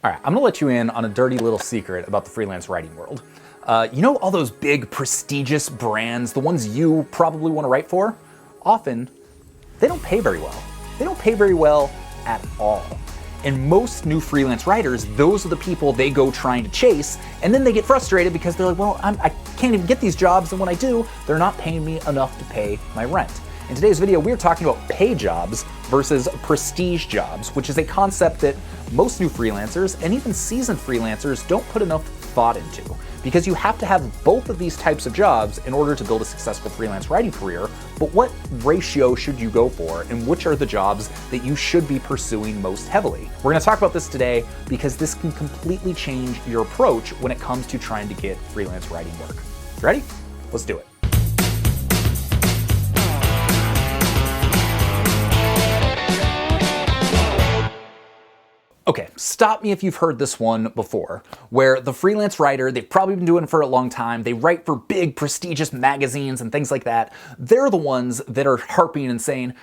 All right, I'm gonna let you in on a dirty little secret about the freelance writing world. You know all those big prestigious brands, the ones you probably wanna write for? Often, they don't pay very well. They don't pay very well at all. And most new freelance writers, those are the people they go trying to chase, and then they get frustrated because they're like, well, I can't even get these jobs, and when I do, they're not paying me enough to pay my rent. In today's video, we're talking about pay jobs versus prestige jobs, which is a concept that most new freelancers and even seasoned freelancers don't put enough thought into, because you have to have both of these types of jobs in order to build a successful freelance writing career. But what ratio should you go for, and which are the jobs that you should be pursuing most heavily? We're going to talk about this today because this can completely change your approach when it comes to trying to get freelance writing work. Ready? Let's do it. Okay, stop me if you've heard this one before, where the freelance writer, they've probably been doing it for a long time, they write for big prestigious magazines and things like that. They're the ones that are harping and saying,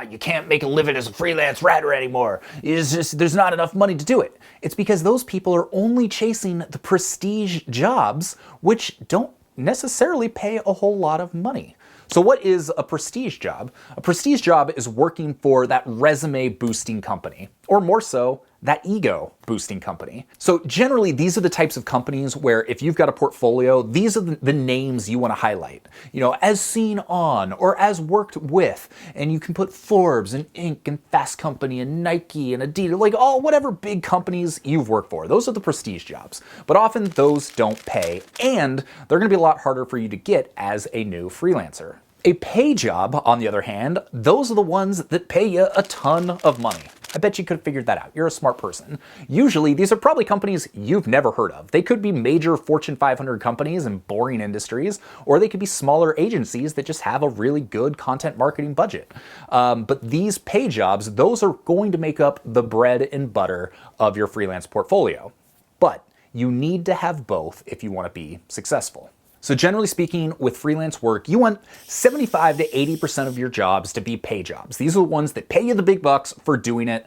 you can't make a living as a freelance writer anymore. It's just, there's not enough money to do it. It's because those people are only chasing the prestige jobs, which don't necessarily pay a whole lot of money. So what is a prestige job? A prestige job is working for that resume boosting company, or more so, that ego boosting company. So generally, these are the types of companies where if you've got a portfolio, these are the names you want to highlight. You know, as seen on or as worked with, and you can put Forbes and Inc. and Fast Company and Nike and Adidas, like all whatever big companies you've worked for. Those are the prestige jobs. But often those don't pay, and they're going to be a lot harder for you to get as a new freelancer. A pay job, on the other hand, those are the ones that pay you a ton of money. I bet you could have figured that out. You're a smart person. Usually, these are probably companies you've never heard of. They could be major Fortune 500 companies in boring industries, or they could be smaller agencies that just have a really good content marketing budget. But these pay jobs, those are going to make up the bread and butter of your freelance portfolio. But you need to have both if you want to be successful. So generally speaking, with freelance work, you want 75 to 80% of your jobs to be pay jobs. These are the ones that pay you the big bucks for doing it.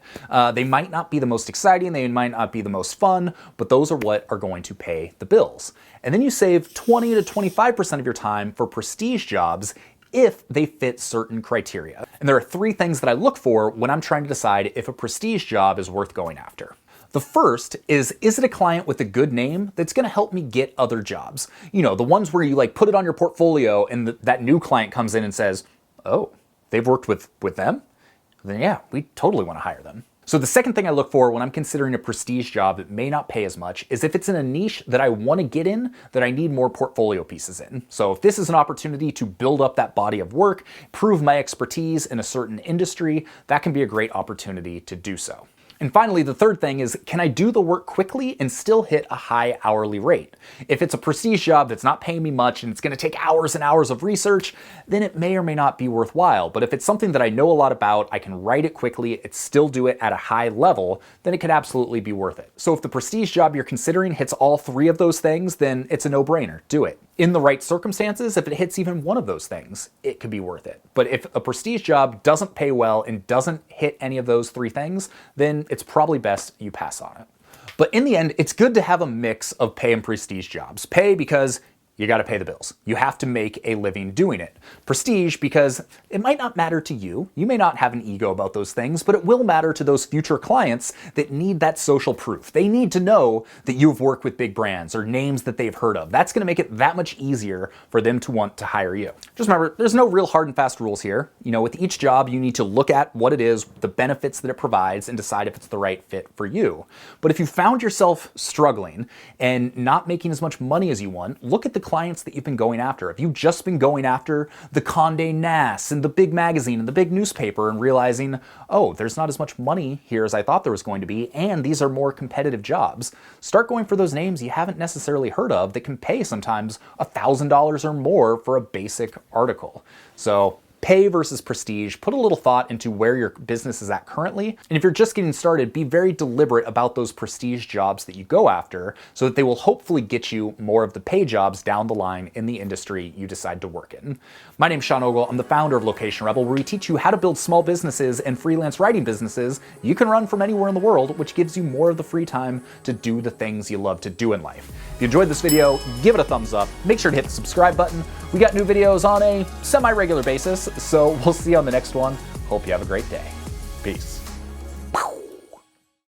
They might not be the most exciting, they might not be the most fun, but those are what are going to pay the bills. And then you save 20 to 25% of your time for prestige jobs if they fit certain criteria. And there are three things that I look for when I'm trying to decide if a prestige job is worth going after. The first is it a client with a good name that's gonna help me get other jobs? You know, the ones where you like put it on your portfolio and that new client comes in and says, oh, they've worked with them? Then yeah, we totally wanna hire them. So the second thing I look for when I'm considering a prestige job that may not pay as much is if it's in a niche that I wanna get in, that I need more portfolio pieces in. So if this is an opportunity to build up that body of work, prove my expertise in a certain industry, that can be a great opportunity to do so. And finally, the third thing is, can I do the work quickly and still hit a high hourly rate? If it's a prestige job that's not paying me much and it's gonna take hours and hours of research, then it may or may not be worthwhile. But if it's something that I know a lot about, I can write it quickly, still do it at a high level, then it could absolutely be worth it. So if the prestige job you're considering hits all three of those things, then it's a no-brainer, do it. In the right circumstances, if it hits even one of those things, it could be worth it. But if a prestige job doesn't pay well and doesn't hit any of those three things, then it's probably best you pass on it. But in the end, it's good to have a mix of pay and prestige jobs. Pay because you gotta pay the bills. You have to make a living doing it. Prestige because it might not matter to you. You may not have an ego about those things, but it will matter to those future clients that need that social proof. They need to know that you've worked with big brands or names that they've heard of. That's gonna make it that much easier for them to want to hire you. Just remember, there's no real hard and fast rules here. You know, with each job, you need to look at what it is, the benefits that it provides, and decide if it's the right fit for you. But if you found yourself struggling and not making as much money as you want, look at the clients that you've been going after. If you've just been going after the Condé Nast and the big magazine and the big newspaper and realizing, oh, there's not as much money here as I thought there was going to be, and these are more competitive jobs, start going for those names you haven't necessarily heard of that can pay sometimes $1,000 or more for a basic article. So Pay versus prestige. Put a little thought into where your business is at currently. And if you're just getting started, be very deliberate about those prestige jobs that you go after so that they will hopefully get you more of the pay jobs down the line in the industry you decide to work in. My name's Sean Ogle. I'm the founder of Location Rebel, where we teach you how to build small businesses and freelance writing businesses you can run from anywhere in the world, which gives you more of the free time to do the things you love to do in life. If you enjoyed this video, give it a thumbs up. Make sure to hit the subscribe button. We got new videos on a semi-regular basis, so we'll see you on the next one. Hope you have a great day. Peace.